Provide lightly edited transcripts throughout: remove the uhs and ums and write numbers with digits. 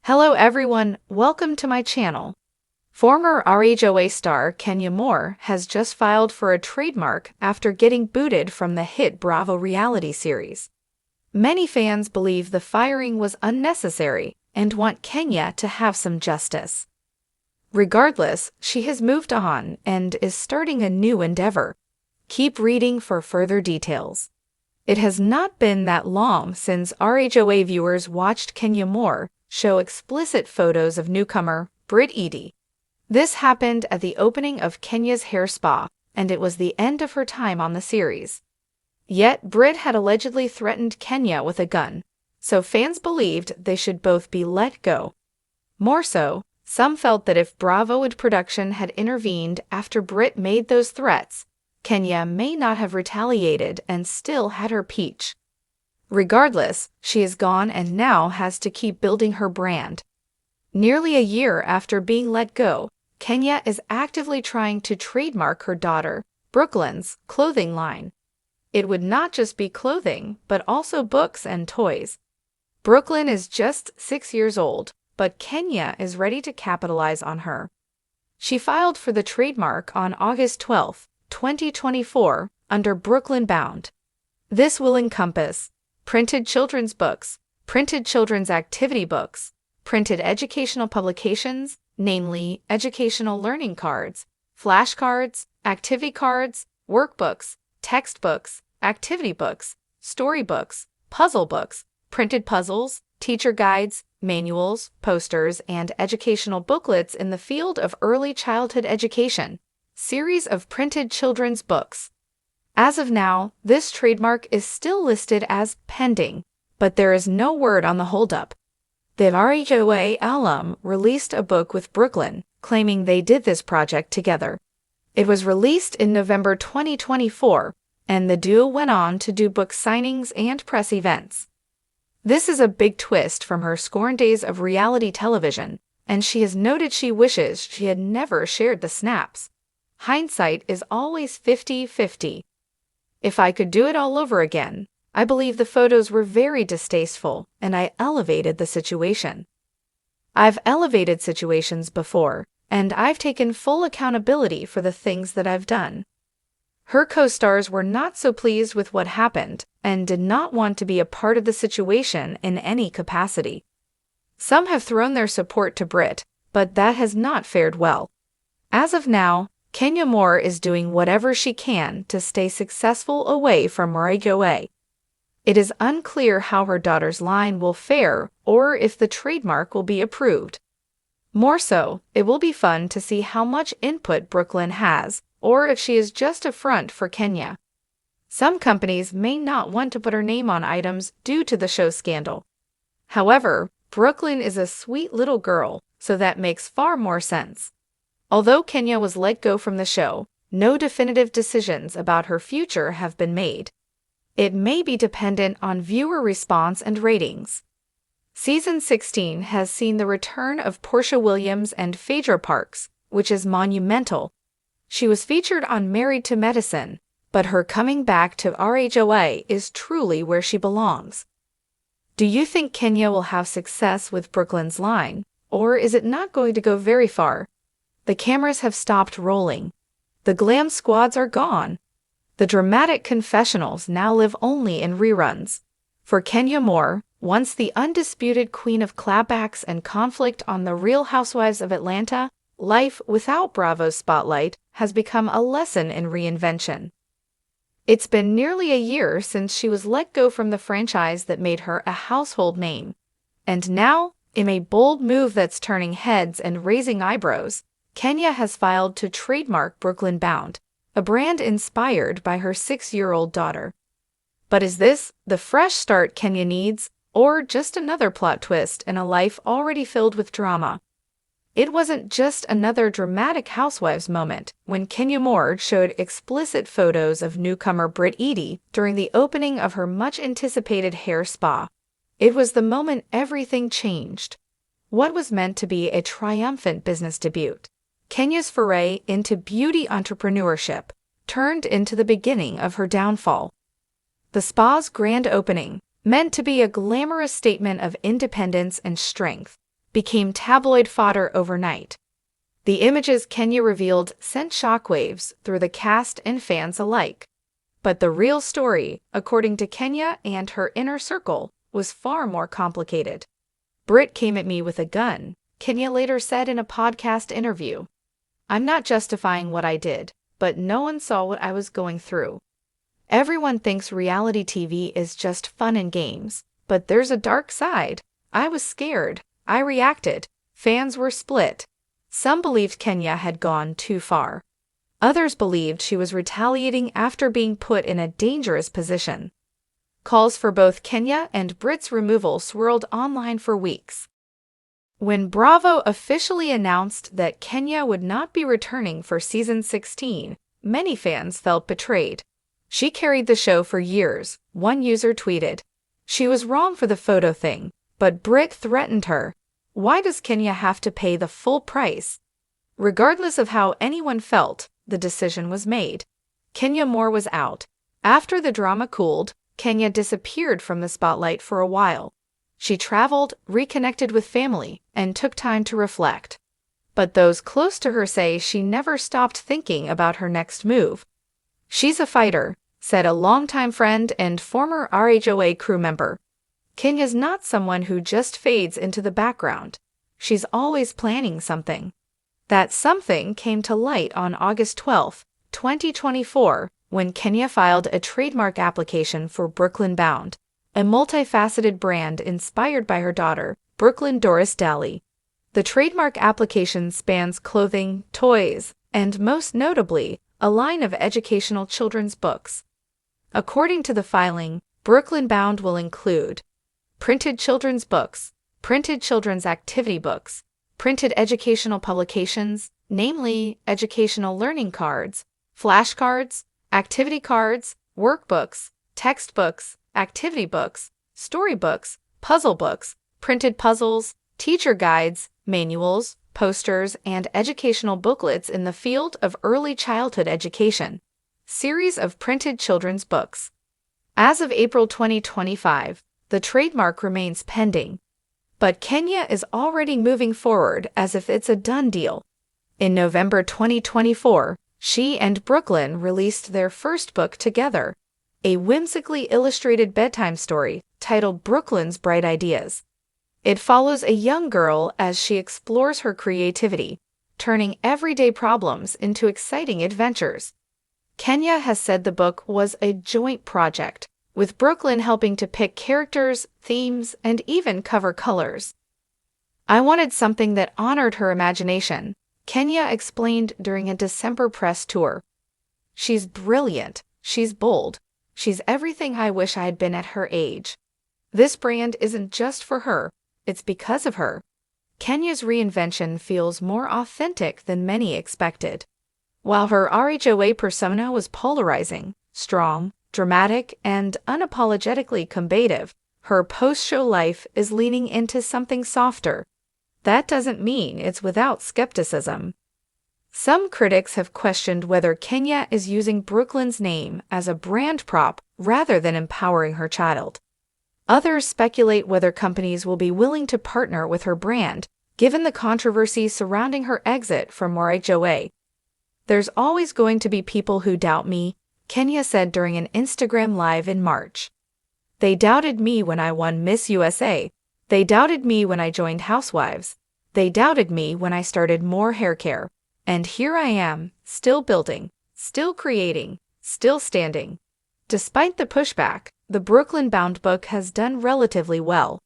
Hello everyone, welcome to my channel. Former RHOA star Kenya Moore has just filed for a trademark after getting booted from the hit Bravo reality series. Many fans believe the firing was unnecessary and want Kenya to have some justice. Regardless, she has moved on and is starting a new endeavor. Keep reading for further details. It has not been that long since RHOA viewers watched Kenya Moore show explicit photos of newcomer Britt Eady. This happened at the opening of Kenya's hair spa, and it was the end of her time on the series. Yet Britt had allegedly threatened Kenya with a gun, so fans believed they should both be let go. More so, some felt that if Bravo production had intervened after Britt made those threats, Kenya may not have retaliated and still had her peach. Regardless, she is gone and now has to keep building her brand. Nearly a year after being let go, Kenya is actively trying to trademark her daughter, Brooklyn's, clothing line. It would not just be clothing, but also books and toys. Brooklyn is just 6 years old, but Kenya is ready to capitalize on her. She filed for the trademark on August 12, 2024, under Brooklyn Bound. This will encompass printed children's books, printed children's activity books, printed educational publications, namely educational learning cards, flashcards, activity cards, workbooks, textbooks, activity books, storybooks, puzzle books, printed puzzles, teacher guides, manuals, posters, and educational booklets in the field of early childhood education, series of printed children's books. As of now, this trademark is still listed as pending, but there is no word on the holdup. The RHOA alum released a book with Brooklyn, claiming they did this project together. It was released in November 2024, and the duo went on to do book signings and press events. This is a big twist from her scorn days of reality television, and she has noted she wishes she had never shared the snaps. Hindsight is always 50-50. If I could do it all over again, I believe the photos were very distasteful and I elevated the situation. I've elevated situations before, and I've taken full accountability for the things that I've done. Her co-stars were not so pleased with what happened and did not want to be a part of the situation in any capacity. Some have thrown their support to Britt, but that has not fared well. As of now, Kenya Moore is doing whatever she can to stay successful away from RHOA. It is unclear how her daughter's line will fare or if the trademark will be approved. More so, it will be fun to see how much input Brooklyn has, or if she is just a front for Kenya. Some companies may not want to put her name on items due to the show scandal. However, Brooklyn is a sweet little girl, so that makes far more sense. Although Kenya was let go from the show, no definitive decisions about her future have been made. It may be dependent on viewer response and ratings. Season 16 has seen the return of Portia Williams and Phaedra Parks, which is monumental. She was featured on Married to Medicine, but her coming back to RHOA is truly where she belongs. Do you think Kenya will have success with Brooklyn's line, or is it not going to go very far? The cameras have stopped rolling. The glam squads are gone. The dramatic confessionals now live only in reruns. For Kenya Moore, once the undisputed queen of clapbacks and conflict on The Real Housewives of Atlanta, life without Bravo's spotlight has become a lesson in reinvention. It's been nearly a year since she was let go from the franchise that made her a household name. And now, in a bold move that's turning heads and raising eyebrows, Kenya has filed to trademark Brooklyn Bound, a brand inspired by her 6-year-old daughter. But is this the fresh start Kenya needs, or just another plot twist in a life already filled with drama? It wasn't just another dramatic Housewives moment when Kenya Moore showed explicit photos of newcomer Britt Eady during the opening of her much-anticipated hair spa. It was the moment everything changed. What was meant to be a triumphant business debut, Kenya's foray into beauty entrepreneurship, turned into the beginning of her downfall. The spa's grand opening, meant to be a glamorous statement of independence and strength, became tabloid fodder overnight. The images Kenya revealed sent shockwaves through the cast and fans alike. But the real story, according to Kenya and her inner circle, was far more complicated. "Brit came at me with a gun," Kenya later said in a podcast interview. "I'm not justifying what I did, but no one saw what I was going through. Everyone thinks reality TV is just fun and games, but there's a dark side. I was scared. I reacted. Fans were split. Some believed Kenya had gone too far. Others believed she was retaliating after being put in a dangerous position." Calls for both Kenya and Brit's removal swirled online for weeks. When Bravo officially announced that Kenya would not be returning for season 16, many fans felt betrayed. "She carried the show for years," one user tweeted. "She was wrong for the photo thing, but Brit threatened her. Why does Kenya have to pay the full price?" Regardless of how anyone felt, the decision was made. Kenya Moore was out. After the drama cooled, Kenya disappeared from the spotlight for a while. She traveled, reconnected with family, and took time to reflect. But those close to her say she never stopped thinking about her next move. "She's a fighter," said a longtime friend and former RHOA crew member. "Kenya's not someone who just fades into the background. She's always planning something." That something came to light on August 12, 2024, when Kenya filed a trademark application for Brooklyn Bound, a multifaceted brand inspired by her daughter, Brooklyn Doris Daly. The trademark application spans clothing, toys, and most notably, a line of educational children's books. According to the filing, Brooklyn Bound will include printed children's books, printed children's activity books, printed educational publications, namely educational learning cards, flashcards, activity cards, workbooks, textbooks, activity books, storybooks, puzzle books, printed puzzles, teacher guides, manuals, posters, and educational booklets in the field of early childhood education. Series of printed children's books. As of April 2025, the trademark remains pending. But Kenya is already moving forward as if it's a done deal. In November 2024, she and Brooklyn released their first book together, a whimsically illustrated bedtime story titled Brooklyn's Bright Ideas. It follows a young girl as she explores her creativity, turning everyday problems into exciting adventures. Kenya has said the book was a joint project, with Brooklyn helping to pick characters, themes, and even cover colors. "I wanted something that honored her imagination," Kenya explained during a December press tour. "She's brilliant, she's bold, she's everything I wish I had been at her age. This brand isn't just for her, it's because of her." Kenya's reinvention feels more authentic than many expected. While her RHOA persona was polarizing, strong, dramatic, and unapologetically combative, her post-show life is leaning into something softer. That doesn't mean it's without skepticism. Some critics have questioned whether Kenya is using Brooklyn's name as a brand prop rather than empowering her child. Others speculate whether companies will be willing to partner with her brand, given the controversy surrounding her exit from RHOA. "There's always going to be people who doubt me," Kenya said during an Instagram Live in March. "They doubted me when I won Miss USA. They doubted me when I joined Housewives. They doubted me when I started more hair care. And here I am, still building, still creating, still standing." Despite the pushback, the Brooklyn Bound book has done relatively well.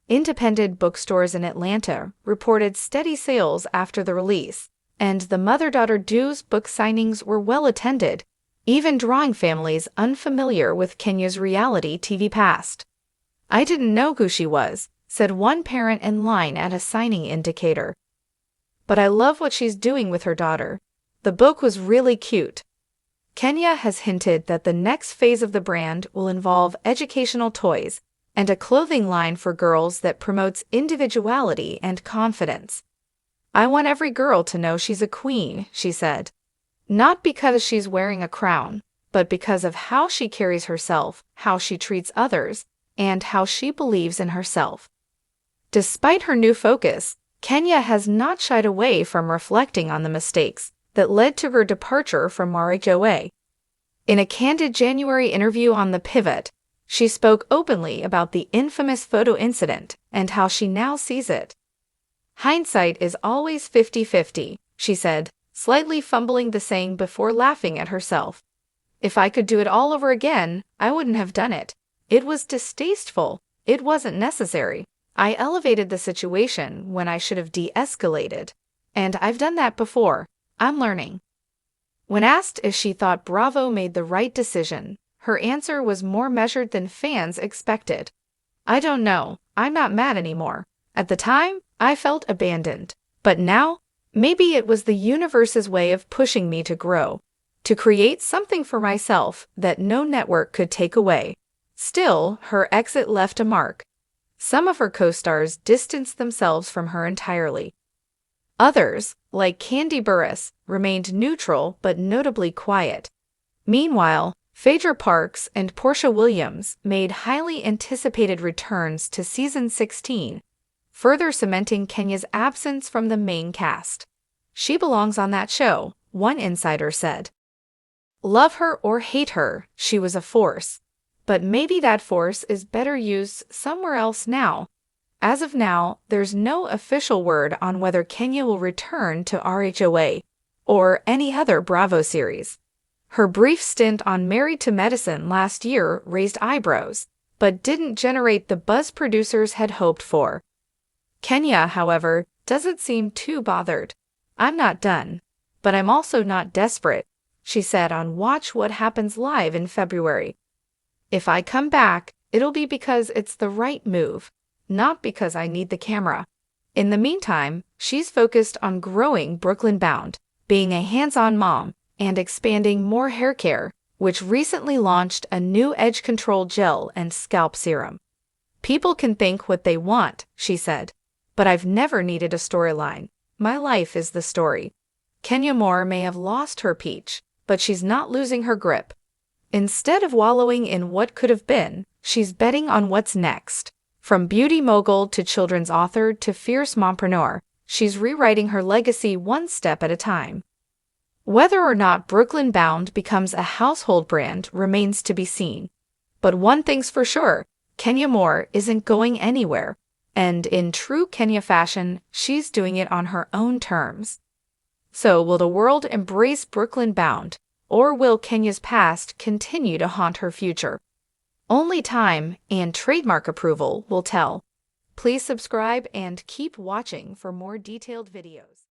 Independent bookstores in Atlanta reported steady sales after the release, and the mother-daughter duos book signings were well attended, even drawing families unfamiliar with Kenya's reality TV past. "I didn't know who she was," said one parent in line at a signing indicator. "But I love what she's doing with her daughter. The book was really cute." Kenya has hinted that the next phase of the brand will involve educational toys and a clothing line for girls that promotes individuality and confidence. "I want every girl to know she's a queen," she said. "Not because she's wearing a crown, but because of how she carries herself, how she treats others, and how she believes in herself." Despite her new focus, Kenya has not shied away from reflecting on the mistakes that led to her departure from RHOA. In a candid January interview on The Pivot, she spoke openly about the infamous photo incident and how she now sees it. "Hindsight is always 50-50, she said, slightly fumbling the saying before laughing at herself. "If I could do it all over again, I wouldn't have done it. It was distasteful. It wasn't necessary. I elevated the situation when I should have de-escalated. And I've done that before. I'm learning." When asked if she thought Bravo made the right decision, her answer was more measured than fans expected. "I don't know. I'm not mad anymore. At the time, I felt abandoned. But now, maybe it was the universe's way of pushing me to grow, to create something for myself that no network could take away." Still, her exit left a mark. Some of her co-stars distanced themselves from her entirely. Others, like Candy Burruss, remained neutral but notably quiet. Meanwhile, Phaedra Parks and Portia Williams made highly anticipated returns to season 16, further cementing Kenya's absence from the main cast. "She belongs on that show," one insider said. Love her or hate her, she was a force. But maybe that force is better used somewhere else now. As of now, there's no official word on whether Kenya will return to RHOA or any other Bravo series. Her brief stint on Married to Medicine last year raised eyebrows, but didn't generate the buzz producers had hoped for. Kenya, however, doesn't seem too bothered. "I'm not done, but I'm also not desperate," she said on Watch What Happens Live in February. "If I come back, it'll be because it's the right move, not because I need the camera." In the meantime, she's focused on growing Brooklyn Bound, being a hands-on mom, and expanding more hair care, which recently launched a new edge control gel and scalp serum. "People can think what they want," she said, "but I've never needed a storyline. My life is the story." Kenya Moore may have lost her peach, but she's not losing her grip. Instead of wallowing in what could have been, she's betting on what's next. From beauty mogul to children's author to fierce mompreneur, she's rewriting her legacy one step at a time. Whether or not Brooklyn Bound becomes a household brand remains to be seen. But one thing's for sure, Kenya Moore isn't going anywhere. And in true Kenya fashion, she's doing it on her own terms. So will the world embrace Brooklyn Bound? Or will Kenya's past continue to haunt her future? Only time and trademark approval will tell. Please subscribe and keep watching for more detailed videos.